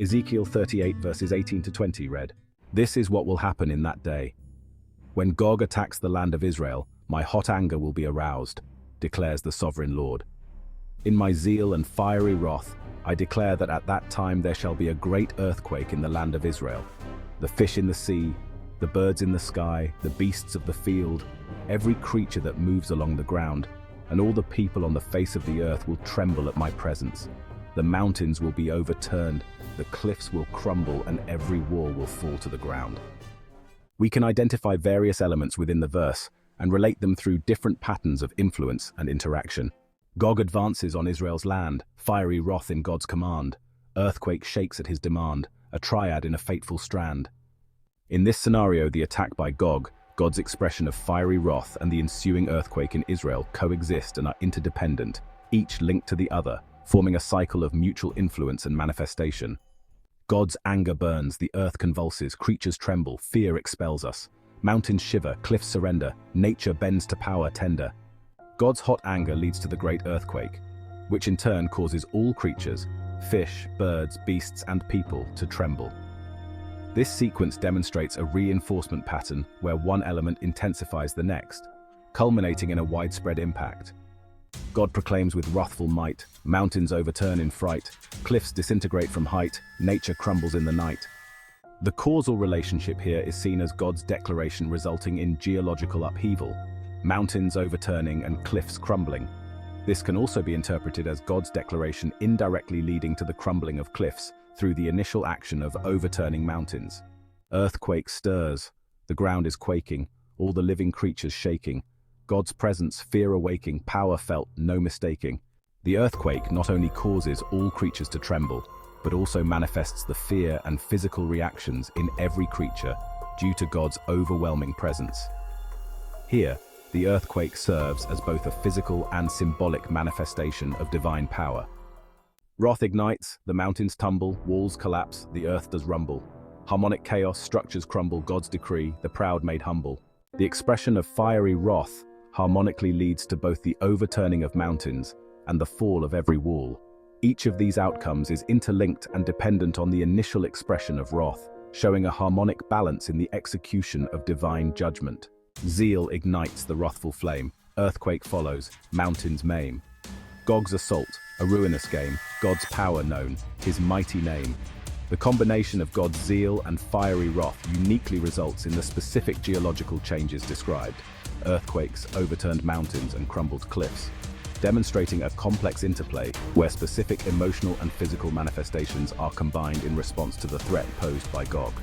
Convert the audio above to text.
Ezekiel 38 verses 18 to 20 read, "This is what will happen in that day. When Gog attacks the land of Israel, my hot anger will be aroused, declares the sovereign Lord. In my zeal and fiery wrath, I declare that at that time there shall be a great earthquake in the land of Israel. The fish in the sea, the birds in the sky, the beasts of the field, every creature that moves along the ground, and all the people on the face of the earth will tremble at my presence. The mountains will be overturned, the cliffs will crumble, and every wall will fall to the ground." We can identify various elements within the verse and relate them through different patterns of influence and interaction. Gog advances on Israel's land, fiery wrath in God's command. Earthquake shakes at his demand, a triad in a fateful strand. In this scenario, the attack by Gog, God's expression of fiery wrath, and the ensuing earthquake in Israel coexist and are interdependent, each linked to the other, forming a cycle of mutual influence and manifestation. God's anger burns, the earth convulses, creatures tremble, fear expels us. Mountains shiver, cliffs surrender, nature bends to power tender. God's hot anger leads to the great earthquake, which in turn causes all creatures, fish, birds, beasts, and people, to tremble. This sequence demonstrates a reinforcement pattern where one element intensifies the next, culminating in a widespread impact. God proclaims with wrathful might, mountains overturn in fright, cliffs disintegrate from height, nature crumbles in the night. The causal relationship here is seen as God's declaration resulting in geological upheaval, mountains overturning and cliffs crumbling. This can also be interpreted as God's declaration indirectly leading to the crumbling of cliffs through the initial action of overturning mountains. Earthquake stirs, the ground is quaking, all the living creatures shaking. God's presence, fear awaking, power felt, no mistaking. The earthquake not only causes all creatures to tremble, but also manifests the fear and physical reactions in every creature due to God's overwhelming presence. Here, the earthquake serves as both a physical and symbolic manifestation of divine power. Wrath ignites, the mountains tumble, walls collapse, the earth does rumble. Harmonic chaos, structures crumble, God's decree, the proud made humble. The expression of fiery wrath harmonically leads to both the overturning of mountains and the fall of every wall. Each of these outcomes is interlinked and dependent on the initial expression of wrath, showing a harmonic balance in the execution of divine judgment. Zeal ignites the wrathful flame, earthquake follows, mountains maim. Gog's assault, a ruinous game, God's power known, his mighty name. The combination of God's zeal and fiery wrath uniquely results in the specific geological changes described: earthquakes, overturned mountains, and crumbled cliffs, demonstrating a complex interplay where specific emotional and physical manifestations are combined in response to the threat posed by Gog.